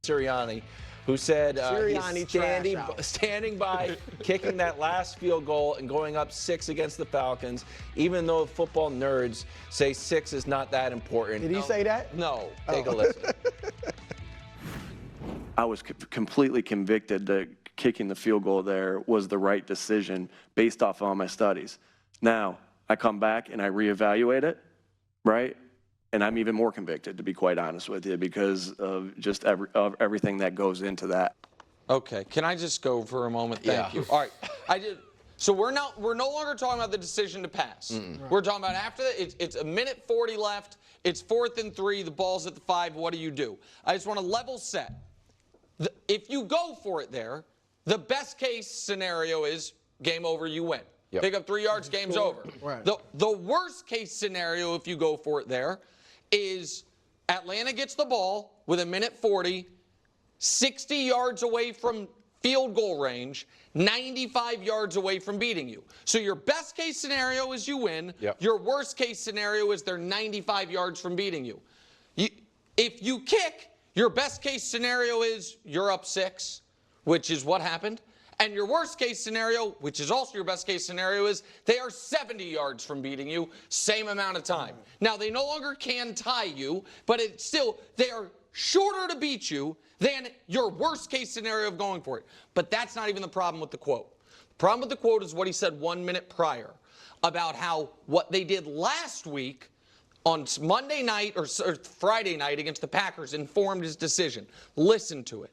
Sirianni, who said he's standing by kicking that last field goal and going up 6 against the Falcons, even though football nerds say 6 is not that important. Did he say that? No. Take a listen. I was completely convicted that kicking the field goal there was the right decision based off all my studies. Now, I come back and I reevaluate it, right? And I'm even more convicted, to be quite honest with you, because of just everything that goes into that. Okay, can I just go for a moment? Thank you. All right, so we're no longer talking about the decision to pass. We're talking about after that. It's a minute 40 left. It's 4th and 3. The ball's at the 5. What do? I just want to level set. If you go for it there, the best case scenario is game over. You win. Yep. Pick up 3 yards. Game's over. Right. The worst case scenario, if you go for it there, is Atlanta gets the ball with a minute 40, 60 yards away from field goal range, 95 yards away from beating you. So your best case scenario is you win. Yep. Your worst case scenario is they're 95 yards from beating you. If you kick, your best case scenario is you're up 6, which is what happened. And your worst case scenario, which is also your best case scenario, is they are 70 yards from beating you, same amount of time. Now, they no longer can tie you, but it's still, they are shorter to beat you than your worst case scenario of going for it. But that's not even the problem with the quote. The problem with the quote is what he said 1 minute prior about how what they did last week on Monday night or Friday night against the Packers informed his decision. Listen to it.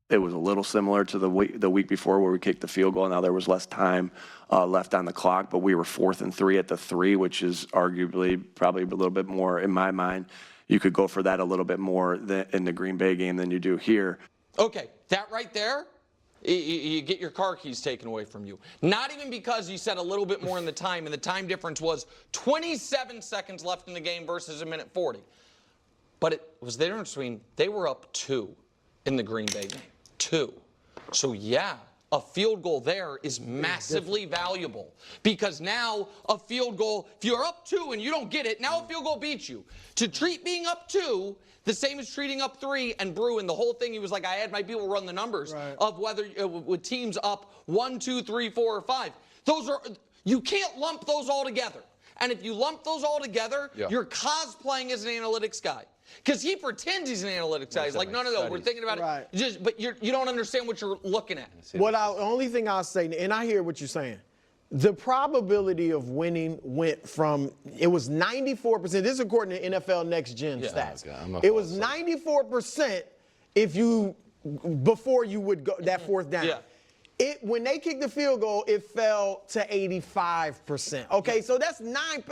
It was a little similar to the week before where we kicked the field goal. Now there was less time left on the clock, but we were 4th and 3 at the 3, which is arguably probably a little bit more, in my mind. You could go for that a little bit more in the Green Bay game than you do here. Okay, that right there, you get your car keys taken away from you. Not even because you said a little bit more in the time, and the time difference was 27 seconds left in the game versus a minute 40. But it was the difference between they were up 2 in the Green Bay game. 2. So, yeah, a field goal there is massively valuable because now a field goal, if you're up 2 and you don't get it, now a field goal beats you. To treat being up 2 the same as treating up 3 and Bruin, the whole thing, he was like, I had my people run the numbers of whether with teams up 1, 2, 3, 4, or 5. Those are, you can't lump those all together. And if you lump those all together, you're cosplaying as an analytics guy. Because he pretends he's an analytics guy. He's like, no, we're thinking about it. But you don't understand what you're looking at. The only thing I'll say, and I hear what you're saying, the probability of winning went from, it was 94%. This is according to NFL Next Gen stats. It was 94% before you would go that 4th down. When they kicked the field goal, it fell to 85%. Okay, so that's 9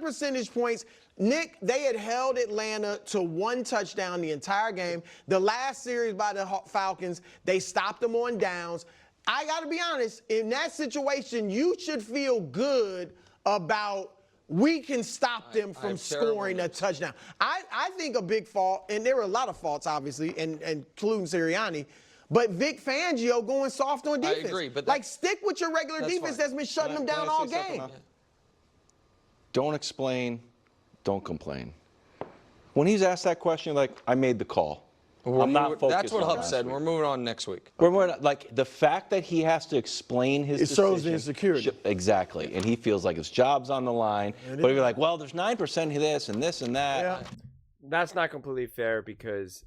percentage points. Nick, they had held Atlanta to 1 touchdown the entire game. The last series by the Falcons, they stopped them on downs. I got to be honest, in that situation, you should feel good about we can stop them from scoring a touchdown. I think a big fault, and there were a lot of faults, obviously, and including Sirianni, but Vic Fangio going soft on defense. I agree, but stick with your regular defense that's been shutting them down all game. Don't explain. Don't complain. When he's asked that question, like, I made the call. I'm not focused. That's what Hub said. We're moving on next week. Like, the fact that he has to explain his decision. It shows the insecurity. Exactly. And he feels like his job's on the line. But you're like, well, there's 9% of this and this and that. Yeah. That's not completely fair because,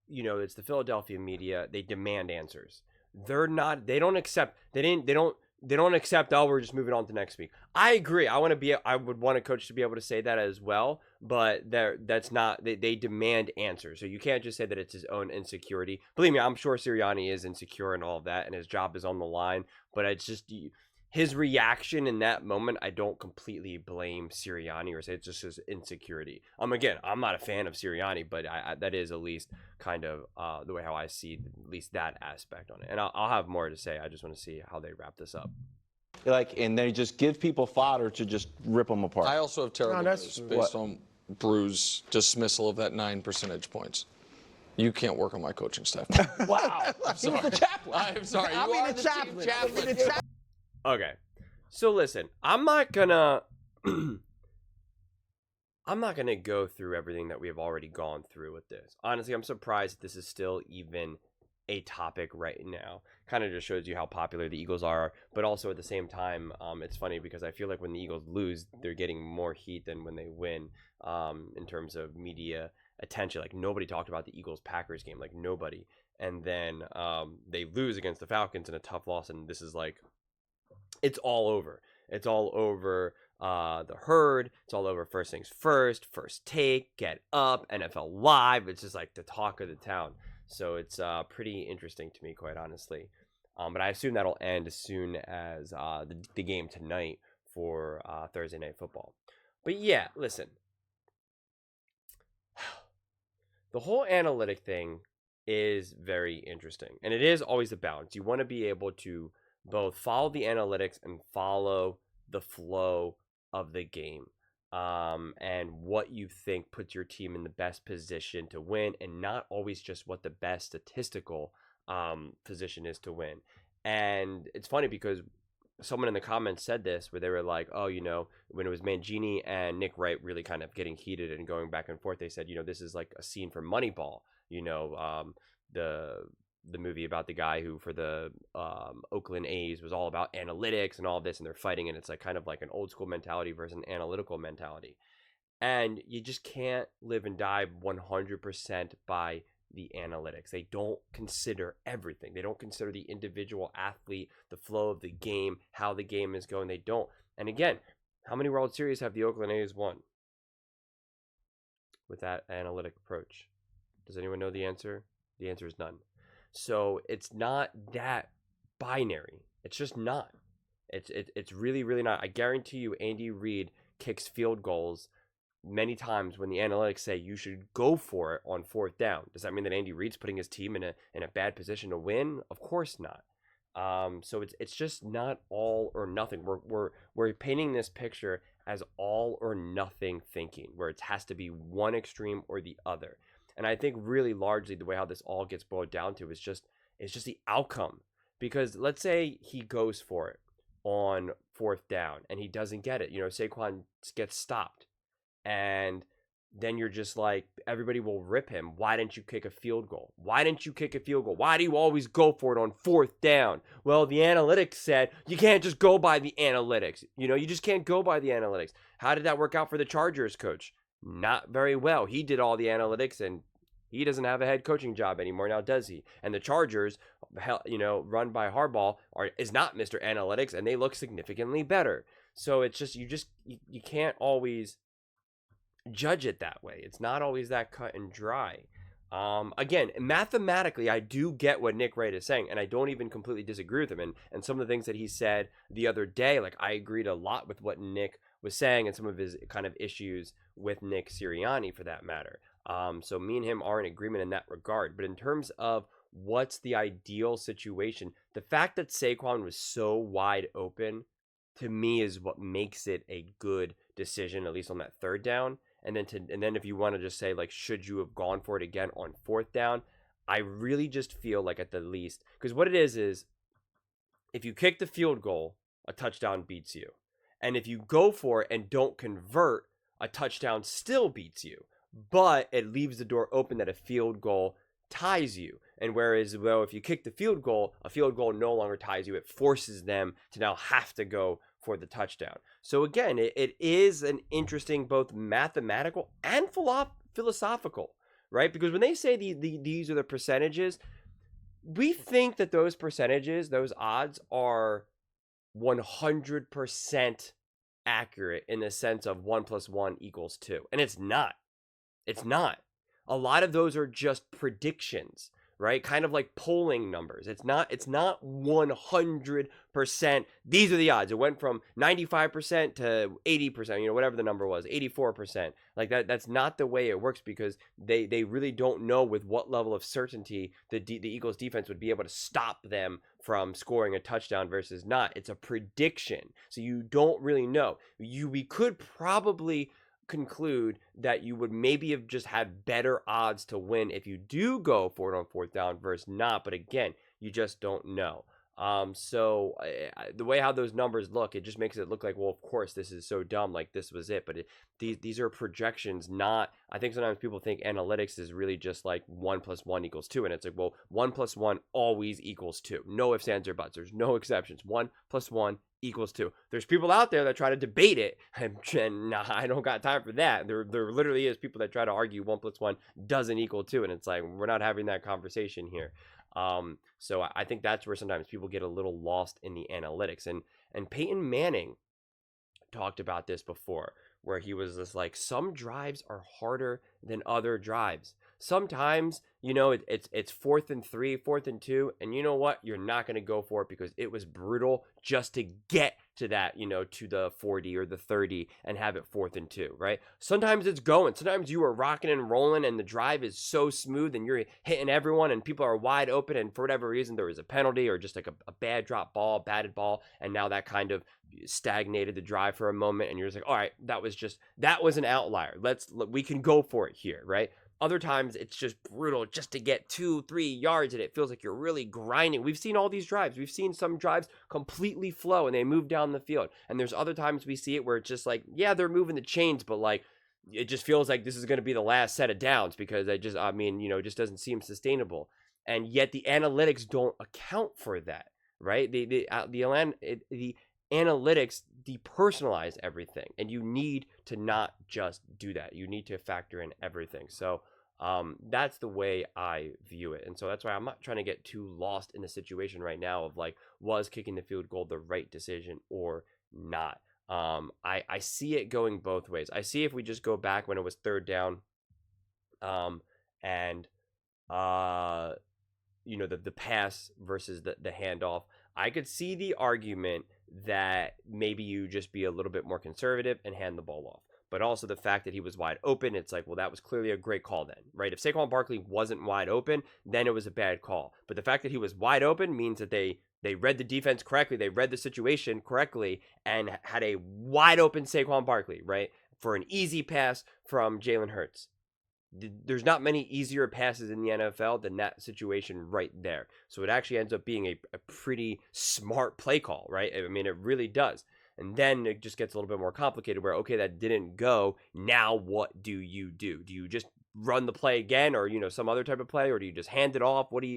it's the Philadelphia media. They demand answers. They don't accept, oh, we're just moving on to next week. I agree. I would want a coach to be able to say that as well, but that's not, they demand answers. So you can't just say that it's his own insecurity. Believe me, I'm sure Sirianni is insecure and all of that, and his job is on the line, but it's just his reaction in that moment. I don't completely blame Sirianni or say it's just his insecurity. Again, I'm not a fan of Sirianni, but that is at least kind of the way how I see at least that aspect on it. And I'll have more to say. I just want to see how they wrap this up. And they just give people fodder to just rip them apart. I also have terrible news based on Brew's dismissal of that 9 percentage points. You can't work on my coaching staff. Wow. I'm sorry. The chaplain. I'm sorry. You are the chief chaplain. Okay, so listen, I'm not gonna I'm not going to go through everything that we have already gone through with this. Honestly, I'm surprised that this is still even a topic right now. Kind of just shows you how popular the Eagles are, but also at the same time, it's funny because I feel like when the Eagles lose, they're getting more heat than when they win, in terms of media attention. Like, nobody talked about the Eagles-Packers game, like nobody. And then they lose against the Falcons in a tough loss, and this is like, it's all over. It's all over the herd. It's all over First Things First, First Take, Get Up, NFL Live. It's just like the talk of the town. So it's pretty interesting to me, quite honestly. But I assume that'll end as soon as the game tonight for Thursday Night Football. But yeah, listen. The whole analytic thing is very interesting. And it is always a balance. You want to be able to both follow the analytics and follow the flow of the game, and what you think puts your team in the best position to win, and not always just what the best statistical position is to win. And it's funny because someone in the comments said this, where they were like, oh, when it was Mangini and Nick Wright really kind of getting heated and going back and forth, they said, this is like a scene from Moneyball, the movie about the guy who, for the Oakland A's, was all about analytics and all this, and they're fighting, and it's like kind of like an old school mentality versus an analytical mentality. And you just can't live and die 100% by the analytics. They don't consider everything. They don't consider the individual athlete, the flow of the game, how the game is going. They don't. And again, how many World Series have the Oakland A's won with that analytic approach? Does anyone know the answer? The answer is none. So it's not that binary. It's just not. It's really, really not. I guarantee you Andy Reid kicks field goals many times when the analytics say you should go for it on fourth down. Does that mean that Andy Reid's putting his team in a bad position to win? Of course not. So it's just not all or nothing. We're painting this picture as all or nothing thinking, where it has to be one extreme or the other. And I think really largely the way how this all gets boiled down to is just the outcome. Because let's say he goes for it on fourth down and he doesn't get it. Saquon gets stopped. And then you're just like, everybody will rip him. Why didn't you kick a field goal? Why didn't you kick a field goal? Why do you always go for it on fourth down? Well, the analytics said you can't just go by the analytics. You just can't go by the analytics. How did that work out for the Chargers coach? Not very well. He did all the analytics, and he doesn't have a head coaching job anymore now, does he? And the Chargers, run by Harbaugh, is not Mr. Analytics, and they look significantly better. So it's just you can't always judge it that way. It's not always that cut and dry. Again, mathematically, I do get what Nick Wright is saying, and I don't even completely disagree with him. And some of the things that he said the other day, like, I agreed a lot with what Nick was saying and some of his kind of issues with Nick Sirianni, for that matter. So me and him are in agreement in that regard. But in terms of what's the ideal situation, the fact that Saquon was so wide open, to me, is what makes it a good decision, at least on that third down. And then if you want to just say, like, should you have gone for it again on fourth down? I really just feel like at the least, because what it is if you kick the field goal, a touchdown beats you. And if you go for it and don't convert, a touchdown still beats you. But it leaves the door open that a field goal ties you. And whereas, well, if you kick the field goal, a field goal no longer ties you. It forces them to now have to go for the touchdown. So again, it is an interesting, both mathematical and philosophical, right? Because when they say these are the percentages, we think that those percentages, those odds, are 100% accurate in the sense of 1 + 1 = 2. And it's not. It's not. A lot of those are just predictions, right? Kind of like polling numbers. It's not 100%. These are the odds. It went from 95% to 80%, whatever the number was, 84%. Like that's not the way it works, because they really don't know with what level of certainty the Eagles defense would be able to stop them from scoring a touchdown versus not. It's a prediction. So you don't really know. We could probably conclude that you would maybe have just had better odds to win if you do go for it on fourth down versus not. But again, you just don't know. So the way how those numbers look, it just makes it look like, well, of course, this is so dumb, like this was it. But these are projections, not. I think sometimes people think analytics is really just like 1 + 1 = 2, and it's like, well, 1 + 1 always equals 2. No ifs, ands, or buts. There's no exceptions. 1 + 1 = 2. There's people out there that try to debate it, and nah, I don't got time for that. There literally is people that try to argue 1 + 1 doesn't equal 2, and it's like, we're not having that conversation here. So I think that's where sometimes people get a little lost in the analytics. And Peyton Manning talked about this before, where he was just like, some drives are harder than other drives. Sometimes, it's 4th and 3, 4th and 2, and you know what? You're not going to go for it because it was brutal just to get to that, to the 40 or the 30 and have it 4th and 2, right? Sometimes it's going. Sometimes you are rocking and rolling and the drive is so smooth and you're hitting everyone and people are wide open, and for whatever reason there was a penalty or just like a bad drop ball, batted ball, and now that kind of stagnated the drive for a moment, and you're just like, all right, that was an outlier. We can go for it here, right? Other times it's just brutal just to get 2-3 yards, and it feels like you're really grinding. We've seen all these drives. We've seen some drives completely flow and they move down the field. And there's other times we see it where it's just like, yeah, they're moving the chains, but like it just feels like this is going to be the last set of downs because it just doesn't seem sustainable. And yet the analytics don't account for that, right? The analytics depersonalize everything, and you need to not just do that. You need to factor in everything. So that's the way I view it. And so that's why I'm not trying to get too lost in the situation right now of like, was kicking the field goal the right decision or not? I see it going both ways. I see if we just go back when it was 3rd down, and the pass versus the handoff, I could see the argument that maybe you just be a little bit more conservative and hand the ball off. But also the fact that he was wide open, it's like, well, that was clearly a great call then, right? If Saquon Barkley wasn't wide open, then it was a bad call. But the fact that he was wide open means that they read the defense correctly, they read the situation correctly, and had a wide open Saquon Barkley, right? For an easy pass from Jalen Hurts. There's not many easier passes in the NFL than that situation right there. So it actually ends up being a pretty smart play call, right? I mean, it really does. And then it just gets a little bit more complicated where, okay, that didn't go. Now what do you do? Do you just run the play again, or, some other type of play, or do you just hand it off? What do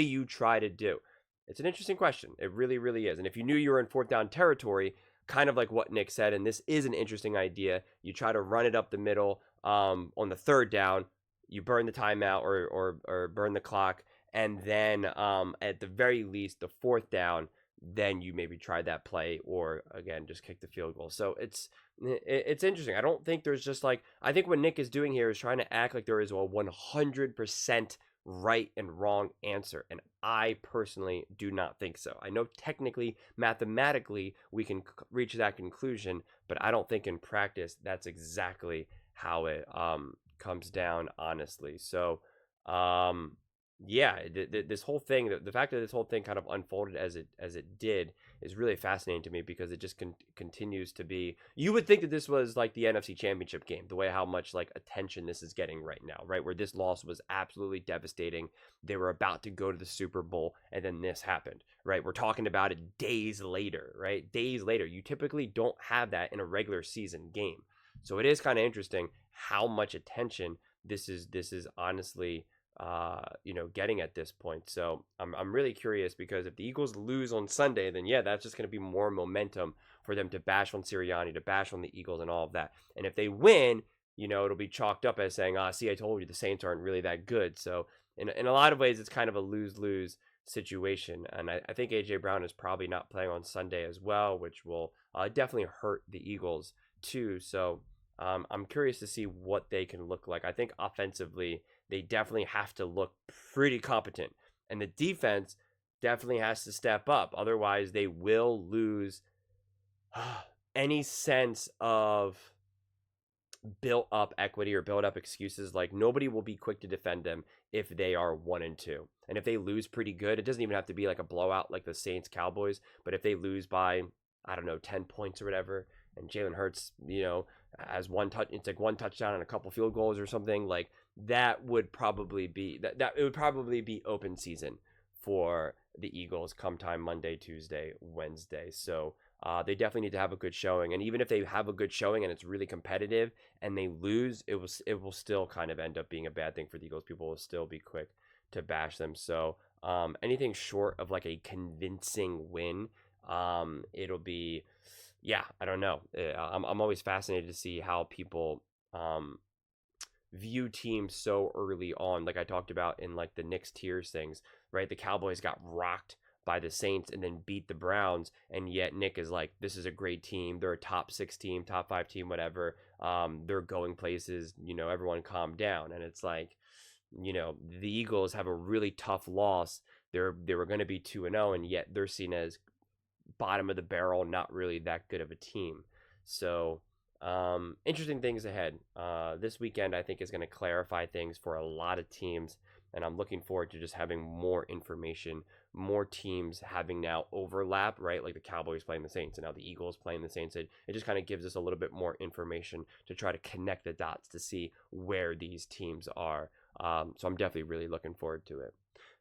you try to do? It's an interesting question. It really, really is. And if you knew you were in 4th down territory, kind of like what Nick said, and this is an interesting idea, you try to run it up the middle. On the 3rd down, you burn the timeout or burn the clock, and then at the very least, the 4th down, then you maybe try that play, or again just kick the field goal. So it's interesting. I don't think there's just like, I think what Nick is doing here is trying to act like there is a 100% right and wrong answer, and I personally do not think so. I know technically, mathematically, we can reach that conclusion, but I don't think in practice that's exactly how it comes down, honestly. So this whole thing, the fact that this whole thing kind of unfolded as it did is really fascinating to me, because it just continues to be, you would think that this was like the NFC Championship game, the way how much like attention this is getting right now, right? Where this loss was absolutely devastating. They were about to go to the Super Bowl, and then this happened, right? We're talking about it days later, right? Days later. You typically don't have that in a regular season game. So it is kind of interesting how much attention this is honestly, getting at this point. So I'm really curious, because if the Eagles lose on Sunday, then yeah, that's just going to be more momentum for them to bash on Sirianni, to bash on the Eagles and all of that. And if they win, it'll be chalked up as saying, see, I told you the Saints aren't really that good. So in a lot of ways, it's kind of a lose-lose situation. And I think A.J. Brown is probably not playing on Sunday as well, which will definitely hurt the Eagles too. So I'm curious to see what they can look like. I think offensively, they definitely have to look pretty competent, and the defense definitely has to step up. Otherwise, they will lose any sense of built-up equity or built-up excuses. Like, nobody will be quick to defend them if they are 1-2. And if they lose pretty good, it doesn't even have to be like a blowout like the Saints Cowboys, but if they lose by, I don't know, 10 points or whatever, and Jalen Hurts, has it's like one touchdown and a couple field goals or something, like that would probably be that it would probably be open season for the Eagles come time Monday, Tuesday, Wednesday. So they definitely need to have a good showing. And even if they have a good showing and it's really competitive and they lose, it will still kind of end up being a bad thing for the Eagles. People will still be quick to bash them. So anything short of like a convincing win, it'll be, yeah, I don't know. I'm always fascinated to see how people view teams so early on. Like I talked about in like the Knicks tiers things, right? The Cowboys got rocked by the Saints and then beat the Browns, and yet Nick is like, this is a great team. They're a top 6 team, top 5 team, whatever. They're going places, everyone calm down. And it's like, the Eagles have a really tough loss. They were going to be 2-0, and yet they're seen as bottom of the barrel, not really that good of a team. So interesting things ahead. This weekend, I think, is going to clarify things for a lot of teams, and I'm looking forward to just having more information, more teams having now overlap, right? Like the Cowboys playing the Saints, and now the Eagles playing the Saints. It just kind of gives us a little bit more information to try to connect the dots to see where these teams are. So I'm definitely really looking forward to it.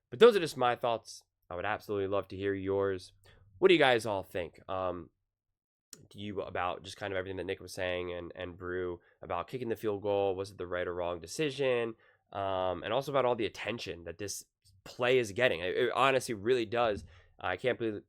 But those are just my thoughts. I would absolutely love to hear yours. What do you guys all think? Do you about just kind of everything that Nick was saying and Brew about kicking the field goal? Was it the right or wrong decision? And also about all the attention that this play is getting. It honestly really does. I can't feel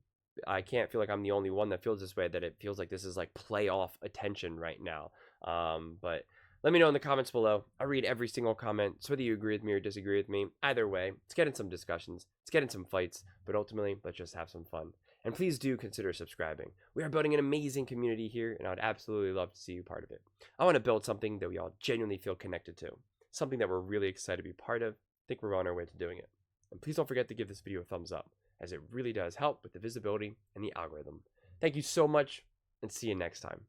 like I'm the only one that feels this way, that it feels like this is like playoff attention right now. But let me know in the comments below. I read every single comment, so whether you agree with me or disagree with me, either way, let's get in some discussions, let's get in some fights, but ultimately, let's just have some fun. And please do consider subscribing. We are building an amazing community here, and I would absolutely love to see you part of it. I want to build something that we all genuinely feel connected to, something that we're really excited to be part of. I think we're on our way to doing it. And please don't forget to give this video a thumbs up, as it really does help with the visibility and the algorithm. Thank you so much, and see you next time.